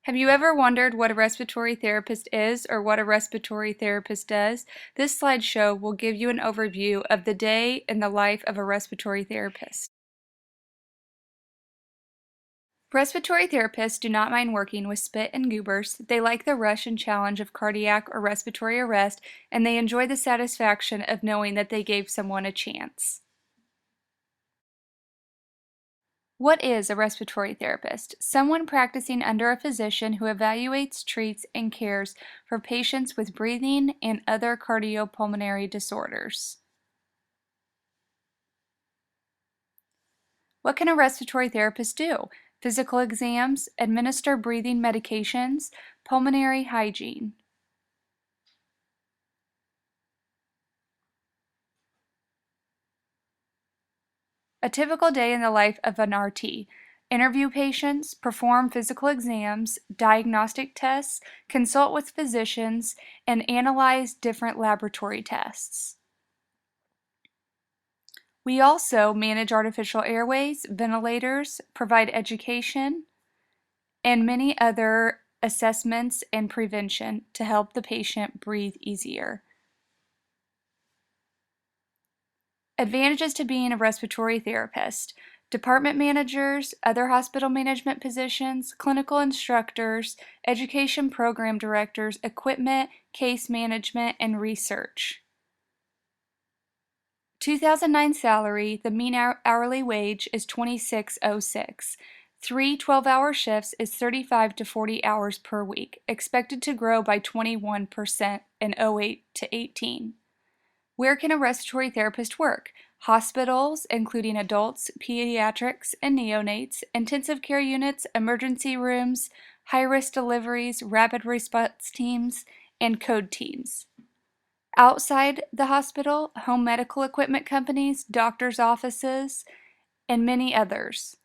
Have you ever wondered what a respiratory therapist is or what a respiratory therapist does? This slideshow will give you an overview of the day in the life of a respiratory therapist. Respiratory therapists do not mind working with spit and goobers. They like the rush and challenge of cardiac or respiratory arrest, and they enjoy the satisfaction of knowing that they gave someone a chance. What is a respiratory therapist? Someone practicing under a physician who evaluates, treats, and cares for patients with breathing and other cardiopulmonary disorders. What can a respiratory therapist do? Physical exams, administer breathing medications, pulmonary hygiene. A typical day in the life of an RT. Interview patients, perform physical exams, diagnostic tests, consult with physicians, and analyze different laboratory tests. We also manage artificial airways, ventilators, provide education, and many other assessments and prevention to help the patient breathe easier. Advantages to being a respiratory therapist: department managers, other hospital management positions, clinical instructors, education program directors, equipment, case management, and research. 2009 salary, the mean hourly wage is $26.06. 3 12-hour shifts is 35 to 40 hours per week, expected to grow by 21% in 08 to 18. Where can a respiratory therapist work? Hospitals, including adults, pediatrics, and neonates, intensive care units, emergency rooms, high-risk deliveries, rapid response teams, and code teams. Outside the hospital, home medical equipment companies, doctors' offices, and many others.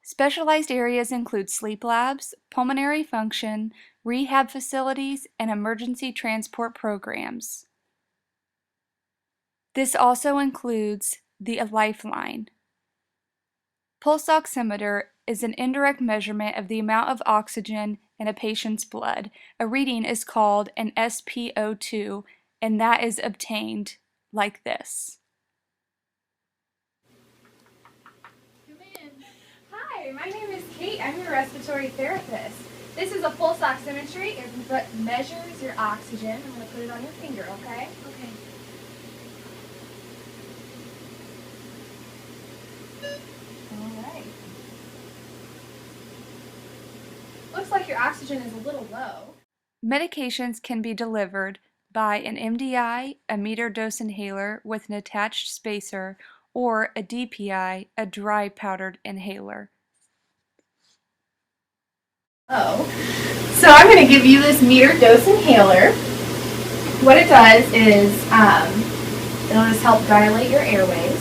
Specialized areas include sleep labs, pulmonary function, rehab facilities, and emergency transport programs. This also includes the Lifeline. Pulse oximeter is an indirect measurement of the amount of oxygen in a patient's blood. A reading is called an SpO2, and that is obtained like this. Hi, my name is Kate. I'm your respiratory therapist. This is a pulse oximetry. It measures your oxygen. I'm going to put it on your finger, okay? Okay. All right. Looks like your oxygen is a little low. Medications can be delivered by an MDI, a meter dose inhaler with an attached spacer, or a DPI, a dry powdered inhaler. So I'm going to give you this meter dose inhaler. What it does is it'll just help dilate your airways.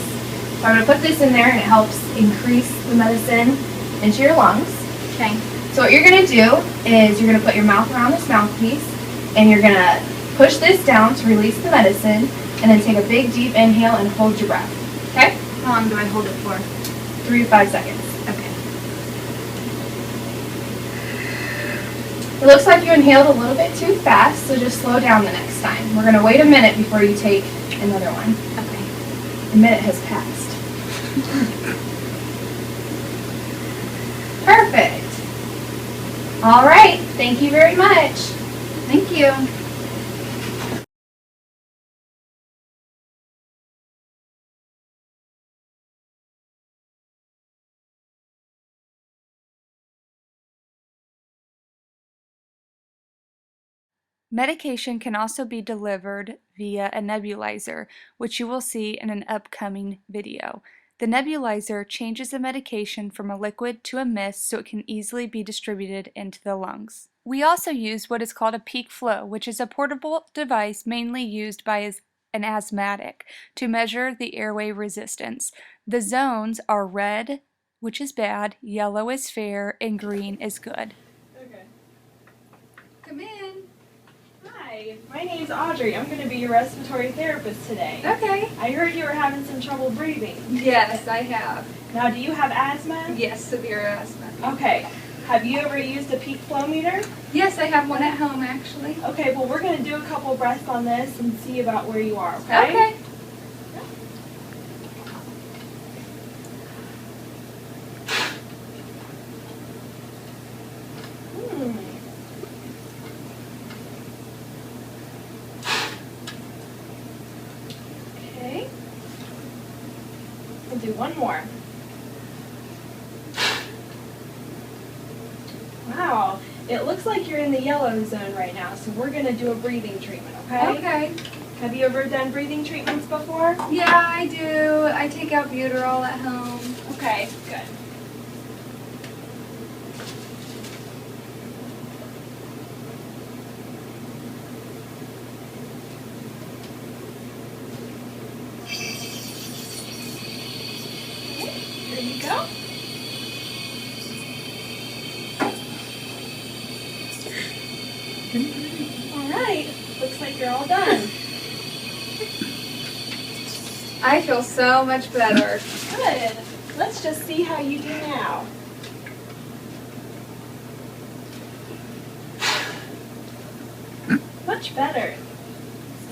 So I'm going to put this in there and it helps increase the medicine into your lungs. Okay. So what you're going to do is you're going to put your mouth around this mouthpiece and you're going to push this down to release the medicine and then take a big deep inhale and hold your breath. Okay? How long do I hold it for? 3 to 5 seconds. Okay. It looks like you inhaled a little bit too fast, so just slow down the next time. We're going to wait a minute before you take another one. Okay. A minute has passed. Perfect. All right. Thank you very much. Thank you. Medication can also be delivered via a nebulizer, which you will see in an upcoming video. The nebulizer changes the medication from a liquid to a mist so it can easily be distributed into the lungs. We also use what is called a peak flow, which is a portable device mainly used by an asthmatic to measure the airway resistance. The zones are red, which is bad, yellow is fair, and green is good. Okay. Come in. Hi. Hi, my name's Audrey. I'm going to be your respiratory therapist today. Okay. I heard you were having some trouble breathing. Yes, I have. Now, do you have asthma? Yes, severe asthma. Okay. Have you ever used a peak flow meter? Yes, I have one at home actually. Okay, well, we're going to do a couple breaths on this and see about where you are, okay? Okay. Okay. We'll do one more. Wow, it looks like you're in the yellow zone right now, so we're going to do a breathing treatment, okay? Okay. Have you ever done breathing treatments before? Yeah, I do. I take albuterol at home. Okay, good. Here you go. All right, looks like you're all done. I feel so much better. Good. Let's just see how you do now. Much better.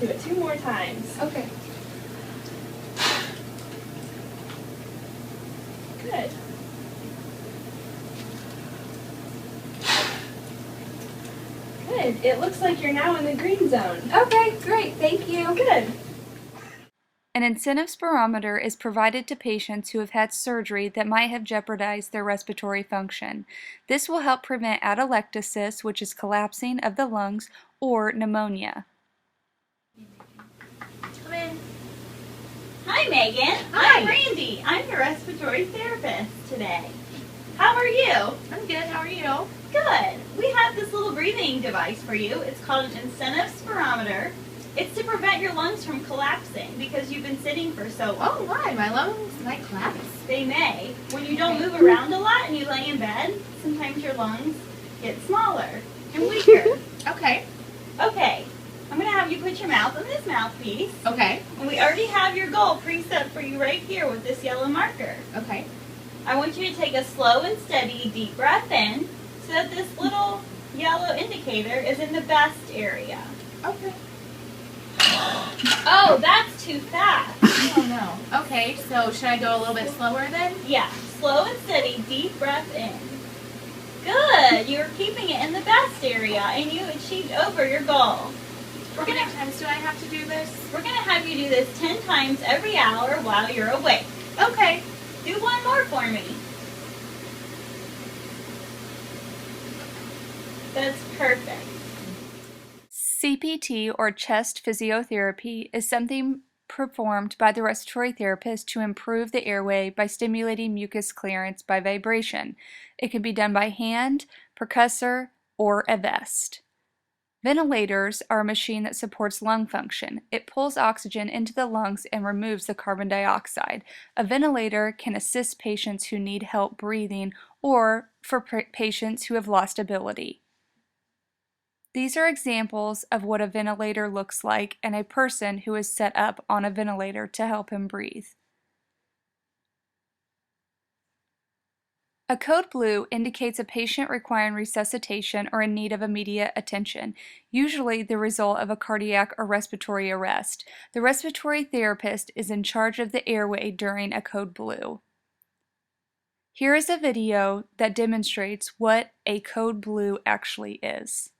Let's do it 2 more times. Okay. Good. Good. It looks like you're now in the green zone. Okay, great. Thank you. Good. An incentive spirometer is provided to patients who have had surgery that might have jeopardized their respiratory function. This will help prevent atelectasis, which is collapsing of the lungs, or pneumonia. Come in. Hi, Megan. Hi. I'm Randi. I'm your respiratory therapist today. How are you? I'm good. How are you? Good. We have this little breathing device for you. It's called an incentive spirometer. It's to prevent your lungs from collapsing because you've been sitting for so long. Oh my lungs might collapse. They may. When you don't move around a lot and you lay in bed, sometimes your lungs get smaller and weaker. Okay. Okay. I'm going to have you put your mouth on this mouthpiece. Okay. And we already have your goal preset for you right here with this yellow marker. Okay. I want you to take a slow and steady deep breath in so that this little yellow indicator is in the best area. Okay. Oh, that's too fast. Oh no. Okay, so should I go a little bit slower then? Yeah, slow and steady, deep breath in. Good, you're keeping it in the best area and you achieved over your goal. How many times do I have to do this? We're going to have you do this 10 times every hour while you're awake. Okay. Do one more for me. That's perfect. CPT, or chest physiotherapy, is something performed by the respiratory therapist to improve the airway by stimulating mucus clearance by vibration. It can be done by hand, percussor, or a vest. Ventilators are a machine that supports lung function. It pulls oxygen into the lungs and removes the carbon dioxide. A ventilator can assist patients who need help breathing or for patients who have lost ability. These are examples of what a ventilator looks like and a person who is set up on a ventilator to help him breathe. A code blue indicates a patient requiring resuscitation or in need of immediate attention, usually the result of a cardiac or respiratory arrest. The respiratory therapist is in charge of the airway during a code blue. Here is a video that demonstrates what a code blue actually is.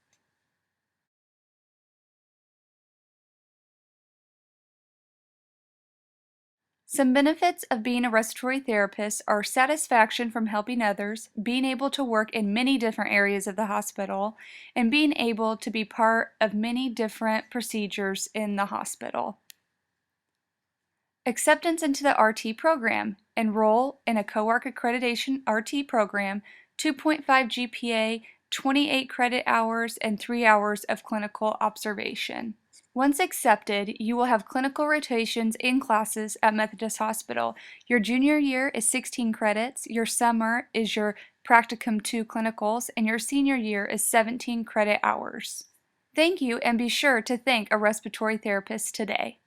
Some benefits of being a respiratory therapist are satisfaction from helping others, being able to work in many different areas of the hospital, and being able to be part of many different procedures in the hospital. Acceptance into the RT program. Enroll in a co-arc accreditation RT program, 2.5 GPA, 28 credit hours, and 3 hours of clinical observation. Once accepted, you will have clinical rotations in classes at Methodist Hospital. Your junior year is 16 credits, your summer is your practicum 2 clinicals, and your senior year is 17 credit hours. Thank you, and be sure to thank a respiratory therapist today.